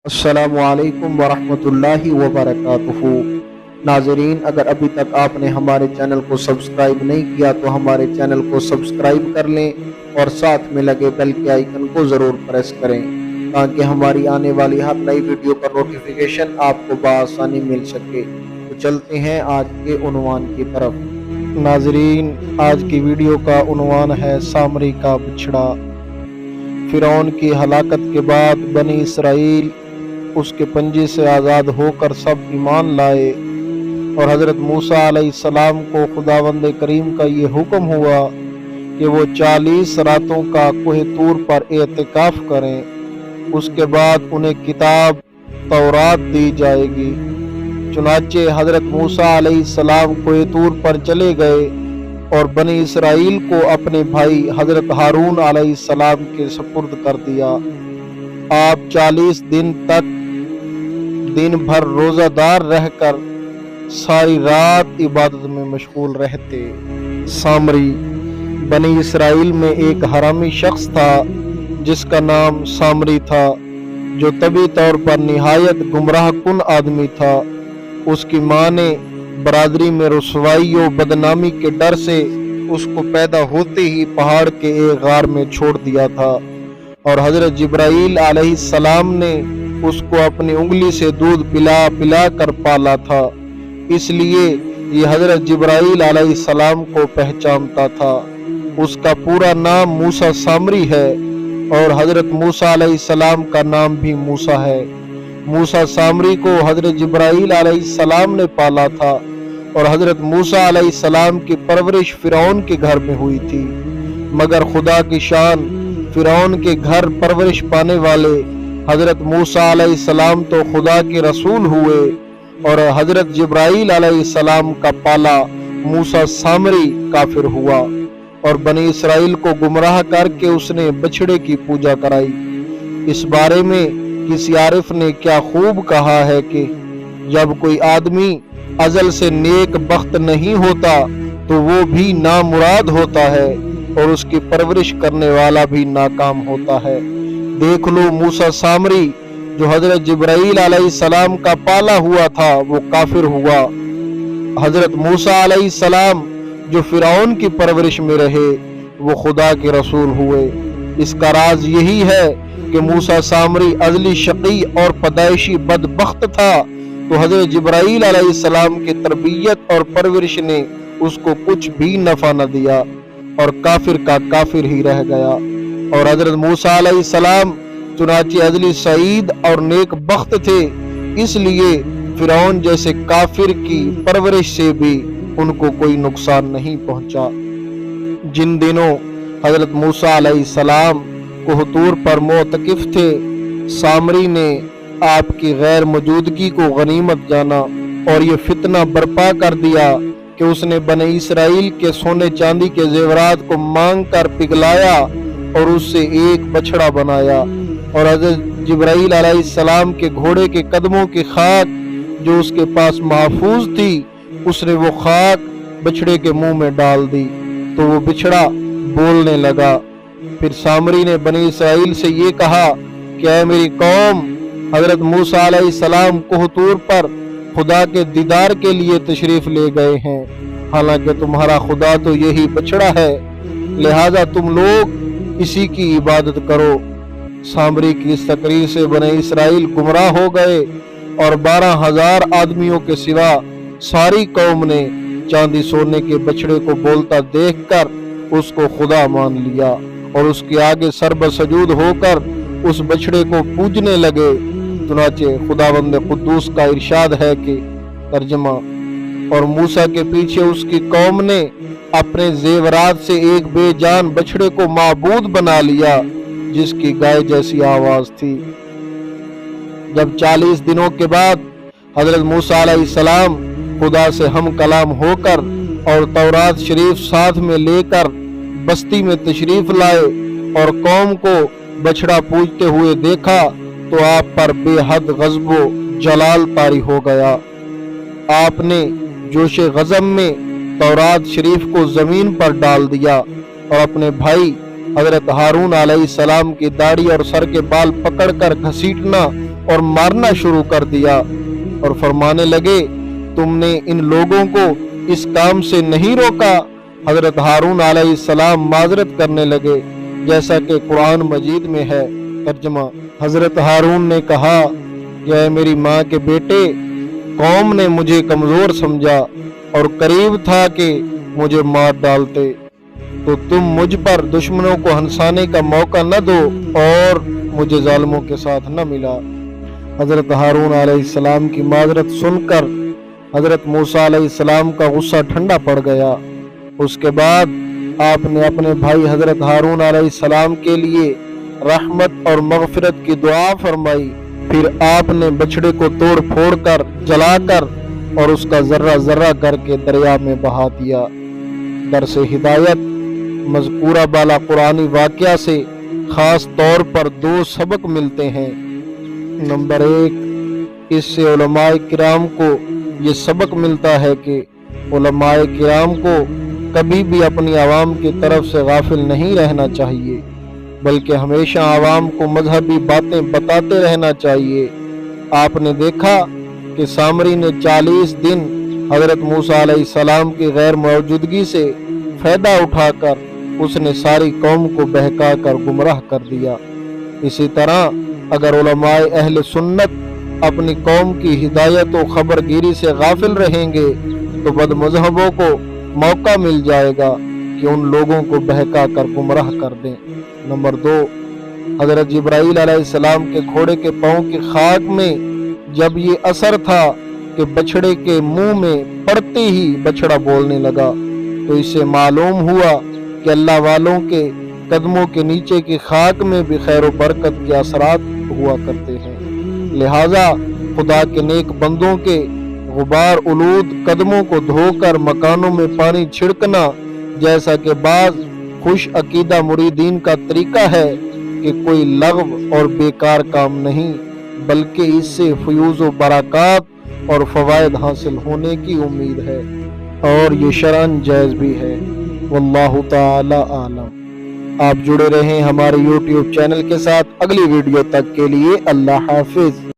السلام علیکم ورحمۃ اللہ وبرکاتہ۔ ناظرین، اگر ابھی تک آپ نے ہمارے چینل کو سبسکرائب نہیں کیا تو ہمارے چینل کو سبسکرائب کر لیں اور ساتھ میں لگے بیل کے آئیکن کو ضرور پریس کریں تاکہ ہماری آنے والی ہر نئی ویڈیو کا نوٹیفیکیشن آپ کو بآسانی مل سکے۔ تو چلتے ہیں آج کے عنوان کی طرف۔ ناظرین، آج کی ویڈیو کا عنوان ہے سامری کا بچھڑا۔ فرعون کی ہلاکت کے بعد بنی اسرائیل اس کے پنجے سے آزاد ہو کر سب ایمان لائے، اور حضرت موسیٰ علیہ السلام کو خداوند کریم کا یہ حکم ہوا کہ وہ 40 راتوں کا کوہ طور پر اعتکاف کریں، اس کے بعد انہیں کتاب تورات دی جائے گی۔ چنانچہ حضرت موسیٰ علیہ السلام کوہ طور پر چلے گئے اور بنی اسرائیل کو اپنے بھائی حضرت ہارون علیہ السلام کے سپرد کر دیا۔ آپ 40 دن تک دن بھر روزہ دار رہ کر ساری رات عبادت میں مشغول رہتے۔ سامری بنی اسرائیل میں ایک حرامی شخص تھا جس کا نام سامری تھا، جو طبی طور پر نہایت گمراہ کن آدمی تھا۔ اس کی ماں نے برادری میں رسوائی و بدنامی کے ڈر سے اس کو پیدا ہوتے ہی پہاڑ کے ایک غار میں چھوڑ دیا تھا، اور حضرت جبرائیل علیہ السلام نے اس کو اپنی انگلی سے دودھ پلا پلا کر پالا تھا، اس لیے یہ حضرت جبرائیل علیہ السلام کو پہچانتا تھا۔ اس کا پورا نام موسیٰ سامری ہے، اور حضرت موسیٰ علیہ السلام کا نام بھی موسیٰ ہے۔ موسیٰ سامری کو حضرت جبرائیل علیہ السلام نے پالا تھا، اور حضرت موسیٰ علیہ السلام کی پرورش فرعون کے گھر میں ہوئی تھی، مگر خدا کی شان، فرعون کے گھر پرورش پانے والے حضرت موسیٰ علیہ السلام تو خدا کے رسول ہوئے، اور حضرت جبرائیل علیہ السلام کا پالا موسیٰ سامری کافر ہوا، اور بنی اسرائیل کو گمراہ کر کے اس نے بچھڑے کی پوجا کرائی۔ اس بارے میں کسی عارف نے کیا خوب کہا ہے کہ جب کوئی آدمی ازل سے نیک بخت نہیں ہوتا تو وہ بھی نامراد ہوتا ہے، اور اس کی پرورش کرنے والا بھی ناکام ہوتا ہے۔ دیکھ لو، موسیٰ سامری جو حضرت جبرائیل علیہ السلام کا پالا ہوا تھا وہ کافر ہوا، حضرت موسیٰ علیہ السلام جو فرعون کی پرورش میں رہے وہ خدا کے رسول ہوئے۔ اس کا راز یہی ہے کہ موسیٰ سامری ازلی شقی اور پیدائشی بدبخت تھا، تو حضرت جبرائیل علیہ السلام کی تربیت اور پرورش نے اس کو کچھ بھی نفع نہ دیا، اور کافر کا کافر ہی رہ گیا۔ اور حضرت موسیٰ علیہ السلام چنانچہ ازلی سعید اور نیک بخت تھے، اس لیے فرعون جیسے کافر کی پرورش سے بھی ان کو کوئی نقصان نہیں پہنچا۔ جن دنوں حضرت موسیٰ علیہ السلام کوہ طور پر معتکف تھے، سامری نے آپ کی غیر موجودگی کو غنیمت جانا اور یہ فتنہ برپا کر دیا کہ اس نے بنی اسرائیل کے سونے چاندی کے زیورات کو مانگ کر پگھلایا اور اس سے ایک بچھڑا بنایا، اور حضرت جبرائیل علیہ السلام کے گھوڑے کے قدموں کی خاک جو اس کے پاس محفوظ تھی، اس نے وہ خاک بچھڑے کے منہ میں ڈال دی تو وہ بچھڑا بولنے لگا۔ پھر سامری نے بنی اسرائیل سے یہ کہا کہ اے میری قوم، حضرت موسیٰ علیہ السلام کوہ طور پر خدا کے دیدار کے لیے تشریف لے گئے ہیں، حالانکہ تمہارا خدا تو یہی بچھڑا ہے، لہذا تم لوگ اسی کی عبادت کرو۔ سامری کی اس تقریر سے بنی اسرائیل گمراہ ہو گئے، اور 12,000 آدمیوں کے سوا ساری قوم نے چاندی سونے کے بچھڑے کو بولتا دیکھ کر اس کو خدا مان لیا، اور اس کے آگے سر بسجود ہو کر اس بچھڑے کو پوجنے لگے۔ چنانچہ خداوند قدوس کا ارشاد ہے کہ ترجمہ، اور موسیٰ کے پیچھے اس کی قوم نے اپنے زیورات سے ایک بے جان بچھڑے کو معبود بنا لیا جس کی گائے جیسی آواز تھی۔ جب 40 دنوں کے بعد حضرت موسیٰ علیہ السلام خدا سے ہم کلام ہو کر اور تورات شریف ساتھ میں لے کر بستی میں تشریف لائے اور قوم کو بچھڑا پوجتے ہوئے دیکھا تو آپ پر بے حد غضب و جلال طاری ہو گیا۔ آپ نے جوش غضب میں تورات شریف کو زمین پر ڈال دیا اور اپنے بھائی حضرت ہارون علیہ السلام کی داڑھی اور سر کے بال پکڑ کر گھسیٹنا اور مارنا شروع کر دیا اور فرمانے لگے تم نے ان لوگوں کو اس کام سے نہیں روکا۔ حضرت ہارون علیہ السلام معذرت کرنے لگے جیسا کہ قرآن مجید میں ہے۔ ترجمہ: حضرت ہارون نے کہا کہ اے میری ماں کے بیٹے، قوم نے مجھے کمزور سمجھا اور قریب تھا کہ مجھے مار ڈالتے، تو تم مجھ پر دشمنوں کو ہنسانے کا موقع نہ دو اور مجھے ظالموں کے ساتھ نہ ملا۔ حضرت ہارون علیہ السلام کی معذرت سن کر حضرت موسیٰ علیہ السلام کا غصہ ٹھنڈا پڑ گیا۔ اس کے بعد آپ نے اپنے بھائی حضرت ہارون علیہ السلام کے لیے رحمت اور مغفرت کی دعا فرمائی۔ پھر آپ نے بچڑے کو توڑ پھوڑ کر، جلا کر اور اس کا ذرہ ذرہ کر کے دریا میں بہا دیا۔ درس ہدایت: مذکورہ بالا قرآنی واقعہ سے خاص طور پر 2 سبق ملتے ہیں۔ نمبر 1، اس سے علماء کرام کو یہ سبق ملتا ہے کہ علماء کرام کو کبھی بھی اپنی عوام کی طرف سے غافل نہیں رہنا چاہیے، بلکہ ہمیشہ عوام کو مذہبی باتیں بتاتے رہنا چاہیے۔ آپ نے دیکھا کہ سامری نے 40 دن حضرت موسیٰ علیہ السلام کی غیر موجودگی سے فائدہ اٹھا کر اس نے ساری قوم کو بہکا کر گمراہ کر دیا۔ اسی طرح اگر علماء اہل سنت اپنی قوم کی ہدایت و خبرگیری سے غافل رہیں گے تو بد مذہبوں کو موقع مل جائے گا کہ ان لوگوں کو بہکا کر گمراہ کر دیں۔ نمبر 2، حضرت جبرائیل علیہ السلام کے گھوڑے کے پاؤں کی خاک میں جب یہ اثر تھا کہ بچڑے کے منہ میں پڑتے ہی بچڑا بولنے لگا، تو اس سے معلوم ہوا کہ اللہ والوں کے قدموں کے نیچے کی خاک میں بھی خیر و برکت کے اثرات ہوا کرتے ہیں۔ لہذا خدا کے نیک بندوں کے غبار آلود قدموں کو دھو کر مکانوں میں پانی چھڑکنا جیسا کہ بعض خوش عقیدہ مریدین کا طریقہ ہے کہ کوئی لغو اور بیکار کام نہیں، بلکہ اس سے فیوز و برکات اور فوائد حاصل ہونے کی امید ہے اور یہ شرعاً جائز بھی ہے۔ واللہ تعالی عالم۔ آپ جڑے رہیں ہمارے YouTube چینل کے ساتھ۔ اگلی ویڈیو تک کے لیے اللہ حافظ۔